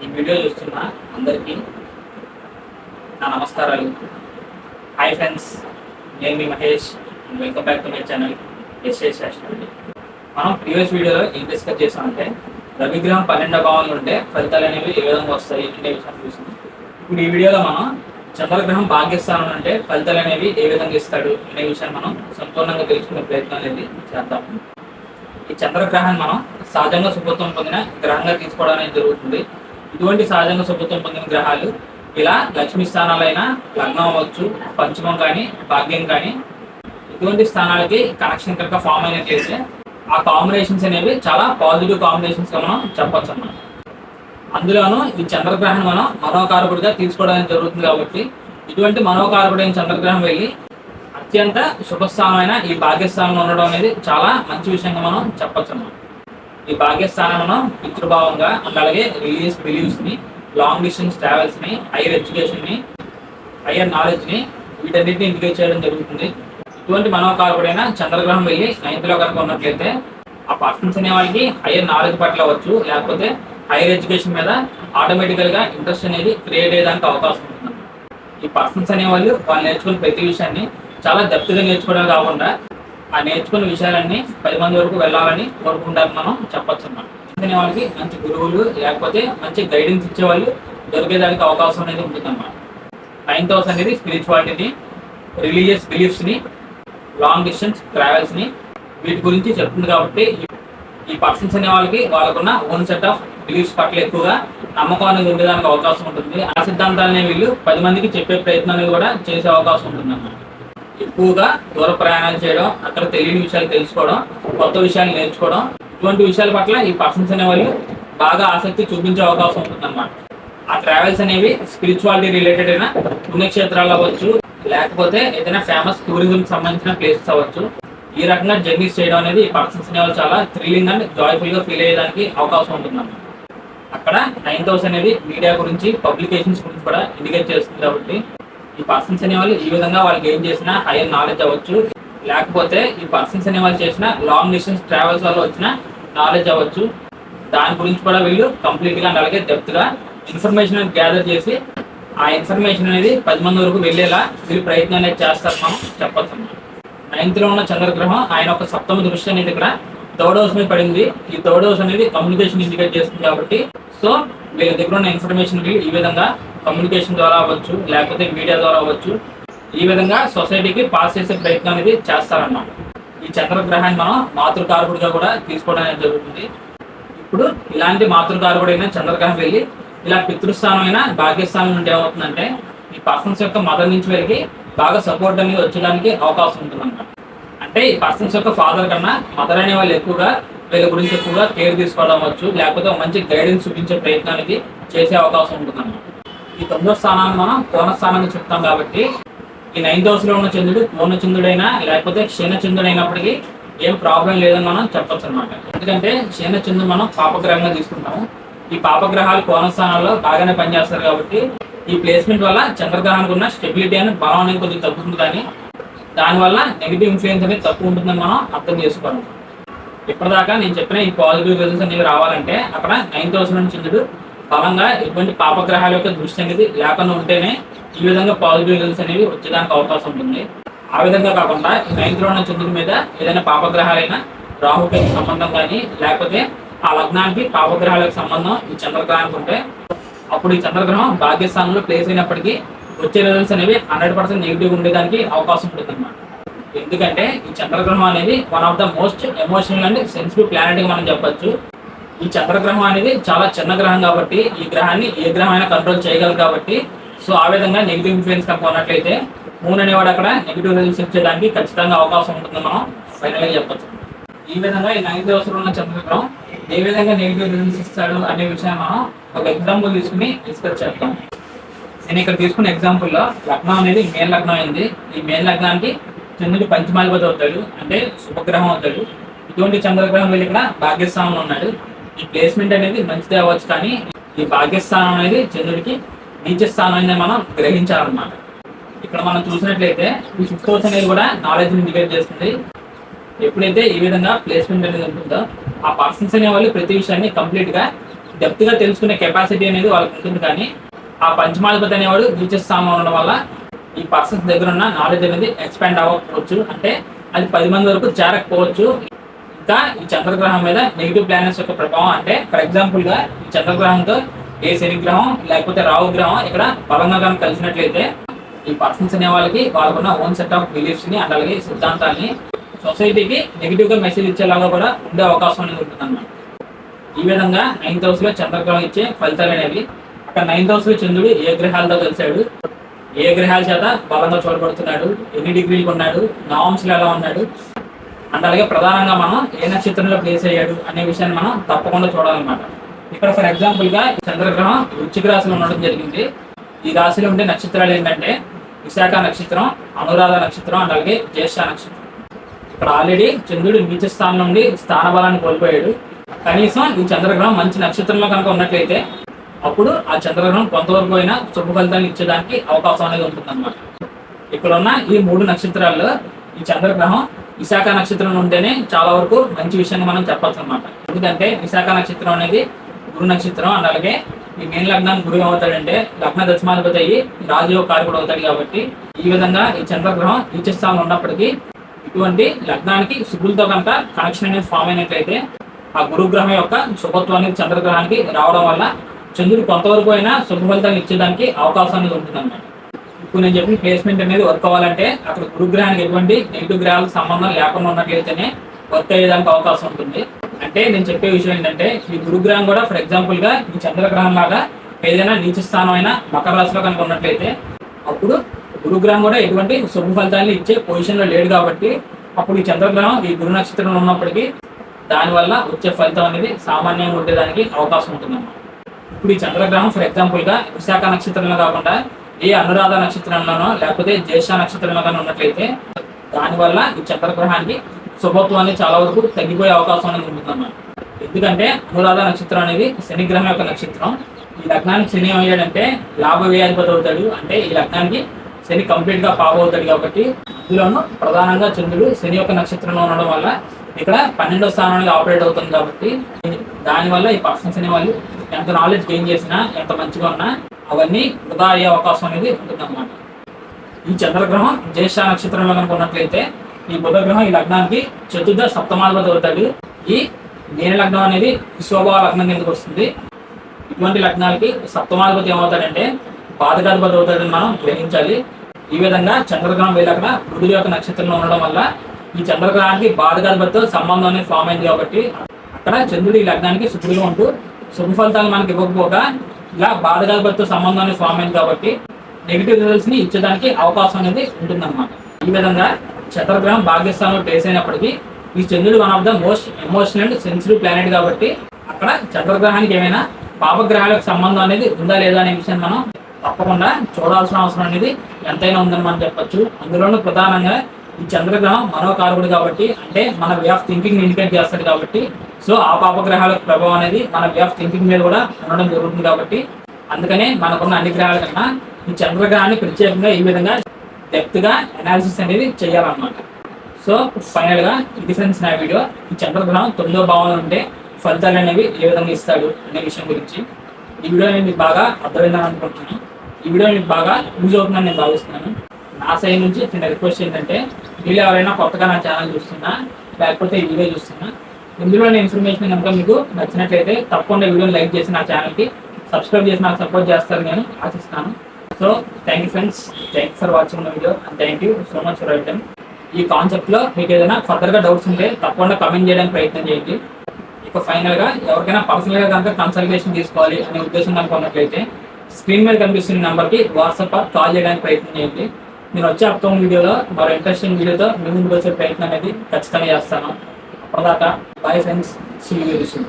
ఈ వీడియో చూస్తున్న అందరికీ నా నమస్కారాలు. హాయ్ ఫ్రెండ్స్, నేను మీ Mahesh. Welcome back to my channel SA Sastri. మనం ప్రీవియస్ వీడియోలో ఏం డిస్కస్ చేసామంటే రవిగ్రహం 12 భావంలో ఉంటే ఫలితాలు అనేవి ఏ విధంగా వస్తాయి అనే విషయాన్ని చూసాం. ఇప్పుడు ఈ వీడియోలో మనం చంద్రగ్రహం భాగ్యస్థానం అంటే ఫలితాలు అనేవి ఏ విధంగా ఇస్తాడు అనే విషయాన్ని మనం సంపూర్ణంగా తెలుసుకునే ప్రయత్నం అనేది చేద్దాం. ఈ చంద్రగ్రహాన్ని మనం సహజంగా శుభత్వం పొందిన గ్రహంగా తీసుకోవడం అనేది జరుగుతుంది. ఇటువంటి సహజంగా శుభత్వం పొందిన గ్రహాలు ఇలా లక్ష్మీ స్థానాలైన లగ్నం అవ్వచ్చు, పంచమం కానీ, భాగ్యం కానీ ఇటువంటి స్థానాలకి కనెక్షన్ కనుక ఫామ్ అయినట్లయితే ఆ కాంబినేషన్స్ అనేవి చాలా పాజిటివ్ కాంబినేషన్స్గా మనం చెప్పొచ్చు అన్నమాట. అందులోనూ ఈ చంద్రగ్రహాన్ని మనం మనోకారకుడిగా తీసుకోవడానికి జరుగుతుంది కాబట్టి ఇటువంటి మనోకారకుడైన చంద్రగ్రహం వెళ్ళి అత్యంత శుభస్థానమైన ఈ భాగ్యస్థానంలో ఉండడం అనేది చాలా మంచి విషయంగా మనం చెప్పొచ్చు అన్నమాట. ఈ భాగ్యస్థానం మనం పితృభావంగా అలాగే రిలీజియస్ బిలీవ్స్ని, లాంగ్ డిస్టెన్స్ ట్రావెల్స్ని, హైయర్ ఎడ్యుకేషన్ని, హైయర్ నాలెడ్జ్ని వీటన్నిటిని ఇండికేట్ చేయడం జరుగుతుంది. ఇటువంటి మనోకారకుడైన చంద్రగ్రహం వెళ్ళి 9th లో కనుక ఉన్నట్లయితే ఆ పర్సన్స్ అనే వాళ్ళకి హైయర్ నాలెడ్జ్ పట్ల అవ్వచ్చు, లేకపోతే హైయర్ ఎడ్యుకేషన్ మీద ఆటోమేటికల్గా ఇంట్రెస్ట్ అనేది క్రియేట్ అయ్యేదానికి అవకాశం ఉంటుంది. ఈ పర్సన్స్ అనేవాళ్ళు వాళ్ళు నేర్చుకున్న ప్రతి విషయాన్ని చాలా డెప్త్గా నేర్చుకోవడం కాకుండా ఆ నేర్చుకున్న విషయాలన్నీ 10 మంది వరకు వెళ్ళాలని కోరుకుంటారని మనం చెప్పొచ్చు అన్నమాట. అనే వాళ్ళకి మంచి గురువులు లేకపోతే మంచి గైడెన్స్ ఇచ్చే వాళ్ళు దొరికేదానికి అవకాశం అనేది ఉంటుందన్నమాట. 9th హౌస్ అనేది స్పిరిచువాలిటీని, రిలీజియస్ బిలీఫ్స్ని, లాంగ్ డిస్టెన్స్ ట్రావెల్స్ని వీటి గురించి చెప్తుంది కాబట్టి ఈ పర్సన్స్ అనే వాళ్ళకి వాళ్ళకున్న ఓన్ సెట్ ఆఫ్ బిలీఫ్స్ పట్ల ఎక్కువగా నమ్మకం అనేది ఉండేదానికి అవకాశం ఉంటుంది. ఆ సిద్ధాంతాలనే వీళ్ళు 10 మందికి చెప్పే ప్రయత్నం అనేది కూడా చేసే అవకాశం ఉంటుంది అన్నమాట. ఎక్కువగా దూర ప్రయాణాలు చేయడం, అక్కడ తెలియని విషయాలు తెలుసుకోవడం, కొత్త విషయాలు నేర్చుకోవడం ఇటువంటి విషయాల పట్ల ఈ పర్సన్స్ అనే వాళ్ళు బాగా ఆసక్తి చూపించే అవకాశం ఉంటుంది అన్నమాట. ఆ ట్రావెల్స్ అనేవి స్పిరిచువాలిటీ రిలేటెడ్ అయిన పుణ్యక్షేత్రాలు అవ్వచ్చు, లేకపోతే ఏదైనా ఫేమస్ టూరిజం సంబంధించిన ప్లేసెస్ అవ్వచ్చు. ఈ రకంగా జర్నీస్ చేయడం అనేది ఈ పర్సన్స్ అనే వాళ్ళు చాలా థ్రిల్లింగ్ అండ్ జాయ్ఫుల్గా ఫీల్ అయ్యేదానికి అవకాశం ఉంటుంది అన్నమాట. అక్కడ 9th హౌస్ అనేది మీడియా గురించి, పబ్లికేషన్స్ గురించి కూడా ఇండికేట్ చేస్తుంది కాబట్టి ఈ పర్సన్స్ అనేవాళ్ళు ఈ విధంగా వాళ్ళకి ఏం చేసినా హైయర్ నాలెడ్జ్ అవ్వచ్చు, లేకపోతే ఈ పర్సన్స్ అనేవాళ్ళు చేసిన లాంగ్ డిస్టెన్స్ ట్రావెల్స్ వల్ల వచ్చిన నాలెడ్జ్ అవ్వచ్చు, దాని గురించి కూడా వీళ్ళు కంప్లీట్గా అలాగే డెప్త్గా ఇన్ఫర్మేషన్ గ్యాదర్ చేసి ఆ ఇన్ఫర్మేషన్ అనేది 10 మంది వరకు వెళ్ళేలా వీళ్ళు ప్రయత్నం అనేది చేస్తారు మనం చెప్పచ్చు. 9th లో ఉన్న చంద్రగ్రహం ఆయన ఒక 7వ దృష్టి అనేది ఇక్కడ 3rd హౌస్ మీద పడింది. ఈ 3rd హౌస్ అనేది కమ్యూనికేషన్ ఇండికేట్ చేస్తుంది కాబట్టి సో వీళ్ళ దగ్గర ఉన్న ఇన్ఫర్మేషన్ ఈ విధంగా కమ్యూనికేషన్ ద్వారా అవ్వచ్చు, లేకపోతే మీడియా ద్వారా అవ్వచ్చు, ఈ విధంగా సొసైటీకి పాస్ చేసే ప్రయత్నం అనేది చేస్తారన్నమాట. ఈ చంద్రగ్రహాన్ని మనం మాతృకారకుడిగా కూడా తీసుకోవడం అనేది జరుగుతుంది. ఇప్పుడు ఇలాంటి మాతృకారకుడైన చంద్రగ్రహం వెళ్ళి ఇలా పితృస్థానమైన భాగ్యస్థానం నుండి ఏమవుతుందంటే ఈ పర్సన్స్ యొక్క మదర్ నుంచి వెళ్ళి బాగా సపోర్ట్ అనేది వచ్చేదానికి అవకాశం ఉంటుందన్నమాట. అంటే ఈ పర్సన్స్ యొక్క ఫాదర్ కన్నా మదర్ అనే వాళ్ళు ఎక్కువగా వీళ్ళ గురించి ఎక్కువగా కేర్ తీసుకోవడం అవ్వచ్చు, లేకపోతే మంచి గైడెన్స్ చూపించే ప్రయత్నానికి చేసే అవకాశం ఉంటుందన్నమాట. ఈ 9వ స్థానాన్ని మనం పూర్ణస్థానాన్ని చెప్తాం కాబట్టి ఈ 9th హౌస్లో ఉన్న చంద్రుడు పూర్ణచంద్రుడైనా లేకపోతే క్షీణచంద్రుడైనప్పటికీ ఏం ప్రాబ్లం లేదని మనం చెప్పొచ్చు అనమాట. ఎందుకంటే క్షీణచంద్రుడు మనం పాపగ్రహంగా తీసుకుంటాము. ఈ పాపగ్రహాలు కోణస్థానాల్లో బాగానే పనిచేస్తారు కాబట్టి ఈ ప్లేస్మెంట్ వల్ల చంద్రగ్రహానికి ఉన్న స్టెబిలిటీ అనేది బలం అనేది కొద్దిగా తగ్గుతుంది, కానీ దానివల్ల నెగిటివ్ ఇన్ఫ్లుయెన్స్ అనేది తక్కువ ఉంటుందని మనం అర్థం చేసుకోవాలి. ఇప్పటిదాకా నేను చెప్పిన ఈ పాజిటివ్ రిజల్ట్స్ అనేవి రావాలంటే అక్కడ 9th హౌస్ నుంచి చంద్రుడు బలంగా ఎటువంటి పాపగ్రహాల యొక్క దృష్టి అనేది లేకుండా ఉంటేనే ఈ విధంగా పాజిటివ్ రిజల్ట్స్ అనేవి వచ్చేదానికి అవకాశం ఉంటుంది. ఆ విధంగా కాకుండా ఈ 9th లో ఉన్న చంద్రుడి మీద ఏదైనా పాపగ్రహాలైనా రాహుకి సంబంధం కానీ, లేకపోతే ఆ లగ్నానికి పాపగ్రహాలకు సంబంధం ఈ చంద్రగ్రహానికి ఉంటే అప్పుడు ఈ చంద్రగ్రహం భాగ్యస్థానంలో ప్లేస్ అయినప్పటికీ వచ్చే రిజల్ట్స్ అనేవి 100% నెగిటివ్ ఉండేదానికి అవకాశం ఉంటుంది అన్నమాట. ఎందుకంటే ఈ చంద్రగ్రహం అనేది one of the most emotional and sensitive ప్లానెట్గా మనం చెప్పొచ్చు. ఈ చంద్రగ్రహం అనేది చాలా చిన్న గ్రహం కాబట్టి ఈ గ్రహాన్ని ఏ గ్రహం అయినా కంట్రోల్ చేయగలరు కాబట్టి సో ఆ విధంగా నెగిటివ్ ఇన్ఫ్లుయెన్స్ కనుక ఉన్నట్లయితే మూన్ అనేవాడు అక్కడ నెగిటివ్ రిజల్ట్స్ ఇచ్చేదానికి ఖచ్చితంగా అవకాశం ఉంటుందని మనం ఫైనల్గా చెప్పచ్చు. ఈ విధంగా ఈ 9th హౌస్లో ఉన్న చంద్రగ్రహం ఏ విధంగా నెగిటివ్ రిజల్ట్స్ ఇస్తాడు అనే విషయం మనం ఒక ఎగ్జాంపుల్ తీసుకుని డిస్కస్ చేస్తాం. నేను ఇక్కడ తీసుకున్న ఎగ్జాంపుల్లో లగ్నం అనేది మేన్ లగ్నం అయింది. ఈ మేన్ లగ్నానికి చంద్రుడు పంచమాధిపతి అవుతాడు, అంటే శుభగ్రహం అవుతాడు. ఇటువంటి చంద్రగ్రహం వెళ్ళి ఇక్కడ భాగ్యస్థానంలో ఉన్నాడు. ఈ ప్లేస్మెంట్ అనేది మంచిదే అవ్వచ్చు, కానీ ఈ భాగ్యస్థానం అనేది చంద్రుడికి నీచ స్థానం అనేది మనం గ్రహించాలన్నమాట. ఇక్కడ మనం చూసినట్లయితే ఈ 5th హౌస్ అనేది కూడా నాలెడ్జ్ ఇండికేట్ చేస్తుంది. ఎప్పుడైతే ఈ విధంగా ప్లేస్మెంట్ అనేది ఉంటుందో ఆ పర్సన్స్ అనే వాళ్ళు ప్రతి విషయాన్ని కంప్లీట్గా డెప్త్గా తెలుసుకునే కెపాసిటీ అనేది వాళ్ళకి ఉంటుంది. కానీ ఆ పంచమాధిపతి అనేవాడు నీచ స్థానంలో ఉండడం వల్ల ఈ పర్సన్స్ దగ్గర ఉన్న నాలెడ్జ్ అనేది ఎక్స్పాండ్ అవ్వకపోవచ్చు, అంటే అది 10 మంది వరకు చేరకపోవచ్చు. ఇంకా ఈ చంద్రగ్రహం మీద నెగిటివ్ ప్లానెట్స్ యొక్క ప్రభావం, అంటే ఫర్ ఎగ్జాంపుల్గా ఈ చంద్రగ్రహంతో ఏ శని గ్రహం లేకపోతే రాహు గ్రహం ఇక్కడ బలంగా కనుక కలిసినట్లయితే ఈ పర్సన్స్ అనే వాళ్ళకి వాళ్ళకున్న ఓన్ సెట్ ఆఫ్ బిలీఫ్స్ని అండ్ అలాగే సిద్ధాంతాన్ని సొసైటీకి నెగిటివ్గా మెసేజ్ ఇచ్చేలాగా కూడా ఉండే అవకాశం అనేది ఉంటుంది అన్నమాట. ఈ విధంగా 9th హౌస్లో చంద్రగ్రహం ఇచ్చే ఫలితాలు అనేవి, అక్కడ 9th హౌస్లో చంద్రుడు ఏ గ్రహాలతో కలిశాడు, ఏ గ్రహాల చేత బలంగా చూడబడుతున్నాడు, ఎన్ని డిగ్రీలకు ఉన్నాడు, నవాంశలు ఎలా ఉన్నాడు, అండ్ అలాగే ప్రధానంగా మనం ఏ నక్షత్రంలో ప్లేస్ అయ్యాడు అనే విషయాన్ని మనం తప్పకుండా చూడాలన్నమాట. ఇక్కడ ఫర్ ఎగ్జాంపుల్గా చంద్రగ్రహం వృశ్చిక రాశిలో ఉండడం జరిగింది. ఈ రాశిలో ఉండే నక్షత్రాలు ఏంటంటే విశాఖ నక్షత్రం, అనురాధ నక్షత్రం అండ్ అలాగే జ్యేష్ఠ నక్షత్రం. ఇక్కడ ఆల్రెడీ చంద్రుడు నీచ స్థానం నుండి స్థాన బలాన్ని కోల్పోయాడు. కనీసం ఈ చంద్రగ్రహం మంచి నక్షత్రంలో కనుక ఉన్నట్లయితే అప్పుడు ఆ చంద్రగ్రహం కొంతవరకు అయినా శుభ ఫలితాన్ని ఇచ్చేదానికి అవకాశం అనేది ఉంటుందన్నమాట. ఇక్కడ ఉన్న ఈ 3 నక్షత్రాల్లో ఈ చంద్రగ్రహం విశాఖ నక్షత్రం ఉంటేనే చాలా వరకు మంచి విషయంగా మనం చెప్పచ్చు అనమాట. ఎందుకంటే విశాఖ నక్షత్రం అనేది గురు నక్షత్రం అండ్ అలాగే ఈ మెయిన్ లగ్నానికి గురువు అవుతాడంటే లగ్న దశమాధిపతి అయ్యి రాజయోగ కారకుడు అవుతాడు. కాబట్టి ఈ విధంగా ఈ చంద్రగ్రహం నీచ స్థానంలో ఉన్నప్పటికీ ఇటువంటి లగ్నానికి శుభులతో కనుక కనెక్షన్ అనేది ఫామ్ అయినట్లయితే ఆ గురుగ్రహం యొక్క శుభత్వం అనేది చంద్రగ్రహానికి రావడం వల్ల చంద్రుడు కొంతవరకు అయినా శుభ ఫలితాన్ని ఇచ్చేదానికి అవకాశం అనేది ఉంటుందన్నమాట. ఇప్పుడు నేను చెప్పిన ప్లేస్మెంట్ అనేది వర్క్ అవ్వాలంటే అక్కడ గురుగ్రహానికి ఎటువంటి నెగిటివ్ గ్రహాలకు సంబంధం లేకుండా ఉన్నట్లయితేనే వర్క్ అయ్యేదానికి అవకాశం ఉంటుంది. అంటే నేను చెప్పే విషయం ఏంటంటే ఈ గురుగ్రహం కూడా ఫర్ ఎగ్జాంపుల్గా ఈ చంద్రగ్రహం లాగా ఏదైనా నీచ స్థానం అయినా మకర రాశిలో కనుక ఉన్నట్లయితే అప్పుడు గురుగ్రహం కూడా ఎటువంటి శుభ ఫలితాన్ని ఇచ్చే పొజిషన్లో లేడు. కాబట్టి అప్పుడు ఈ చంద్రగ్రహం ఈ గురు నక్షత్రంలో ఉన్నప్పటికీ దానివల్ల వచ్చే ఫలితం అనేది సామాన్యంగా ఉండేదానికి అవకాశం ఉంటుందన్నమాట. ఇప్పుడు ఈ చంద్రగ్రహం ఫర్ ఎగ్జాంపుల్గా విశాఖ నక్షత్రంలో కాకుండా ఏ అనురాధ నక్షత్రంలోనో లేకపోతే జ్యేష్ఠ నక్షత్రంలో కానీ ఉన్నట్లయితే దానివల్ల ఈ చంద్రగ్రహానికి శుభత్వం అనేది చాలా వరకు తగ్గిపోయే అవకాశం అనేది ఉంటుందన్నమాట. ఎందుకంటే అనురాధ నక్షత్రం అనేది శని గ్రహం యొక్క నక్షత్రం. ఈ లగ్నానికి శని ఏమయ్యాడంటే లాభ వ్యయాధిపతి అవుతాడు. అంటే ఈ లగ్నానికి శని కంప్లీట్గా పాప అవుతాడు. కాబట్టి అందులోనూ ప్రధానంగా చంద్రుడు శని యొక్క నక్షత్రంలో ఉండడం వల్ల ఇక్కడ 12వ స్థానానికి ఆపరేట్ అవుతుంది. కాబట్టి దానివల్ల ఈ పర్సన్స్ అనే వాళ్ళు ఎంత నాలెడ్జ్ గెయిన్ చేసినా ఎంత మంచిగా ఉన్నా అవన్నీ వృధా అయ్యే అవకాశం అనేది ఉంటుందన్నమాట. ఈ చంద్రగ్రహం జ్యేష్ఠ నక్షత్రంలో కనుక ఉన్నట్లయితే ఈ బుధగ్రహం ఈ లగ్నానికి చతుర్థ సప్తమాధిపతి అవుతాడు. ఈ మీన లగ్నం అనేది శోభా లగ్నం కిందకు వస్తుంది. ఇటువంటి లగ్నాలకి సప్తమాధిపతి ఏమవుతాడంటే బాధకాధిపతి అవుతాడని మనం గ్రహించాలి. ఈ విధంగా చంద్రగ్రహం వీళ్ళక్కడ బుధుడి యొక్క నక్షత్రంలో ఉండడం వల్ల ఈ చంద్రగ్రహానికి బాధకాధిపతితో సంబంధం అనేది ఫామ్ అయింది. కాబట్టి అక్కడ చంద్రుడు ఈ లగ్నానికి శుభుడుగా ఉంటూ శుభ ఫలితాలు మనకి ఇవ్వకపోగా ఇలా బాధకాధిపతితో సంబంధం అనేది ఫామ్ అయింది. కాబట్టి నెగిటివ్ రిజల్ట్స్ని ఇచ్చేదానికి అవకాశం అనేది ఉంటుందన్నమాట. ఈ విధంగా చంద్రగ్రహం భాగ్యస్థానంలో ప్లేస్ అయినప్పటికీ ఈ చంద్రుడు one of the most emotional and sensitive planet. కాబట్టి అక్కడ చంద్రగ్రహానికి ఏమైనా పాపగ్రహాలకు సంబంధం అనేది ఉందా లేదా అనే విషయాన్ని మనం తప్పకుండా చూడాల్సిన అవసరం అనేది ఎంతైనా ఉందని మనం చెప్పచ్చు. అందులోనూ ప్రధానంగా ఈ చంద్రగ్రహం మనోకారకుడు కాబట్టి, అంటే మన వే ఆఫ్ థింకింగ్ ఇండికేట్ చేస్తాడు. కాబట్టి సో ఆ పాపగ్రహాల ప్రభావం అనేది మన వే ఆఫ్ థింకింగ్ మీద కూడా ఉండడం జరుగుతుంది. కాబట్టి అందుకనే మనకున్న అన్ని గ్రహాల కన్నా ఈ చంద్రగ్రహాన్ని ప్రత్యేకంగా ఈ విధంగా డెప్త్గా అనాలిసిస్ అనేది చేయాలన్నమాట. సో ఫైనల్గా ఇది ఫ్రెండ్స్ నా వీడియో. ఈ చంద్రగ్రహం 9వ భావంలో ఉంటే ఫలితాలు అనేవి ఏ విధంగా ఇస్తాడు అనే విషయం గురించి ఈ వీడియో నేను మీకు బాగా అర్థమైందని అనుకుంటున్నాను. ఈ వీడియో మీకు బాగా యూజ్ అవుతుందని నేను భావిస్తున్నాను. నా సైడ్ నుంచి చిన్న రిక్వెస్ట్ ఏంటంటే మీరు ఎవరైనా కొత్తగా నా ఛానల్ చూస్తున్నా లేకపోతే ఈ వీడియో చూస్తున్నా ఇందులోని ఇన్ఫర్మేషన్ కనుక మీకు నచ్చినట్లయితే తప్పకుండా వీడియోని లైక్ చేసి నా ఛానల్కి సబ్స్క్రైబ్ చేసి నాకు సపోర్ట్ చేస్తారని నేను ఆశిస్తాను. So thank you friends, thank you for watching my video and thank you so much for your time. ఈ కాన్సెప్ట్లో మీకు ఏదైనా ఫర్దర్గా డౌట్స్ ఉంటే తప్పకుండా కమెంట్ చేయడానికి ప్రయత్నం చేయండి. ఇక ఫైనల్గా ఎవరికైనా పర్సనల్గా కనుక కన్సల్టేషన్ తీసుకోవాలి అనే ఉద్దేశం కనుక ఉన్నట్లయితే స్క్రీన్ మీద కనిపిస్తున్న నెంబర్కి వాట్సాప్ కాల్ చేయడానికి ప్రయత్నం చేయండి. నేను వచ్చే అప్కమింగ్ వీడియోలో మరో ఇంట్రెస్టింగ్ వీడియోతో మీ ముందుకు వచ్చే ప్రయత్నం అనేది ఖచ్చితంగా చేస్తాను. అప్పటిదాకా bye friends, see you very soon.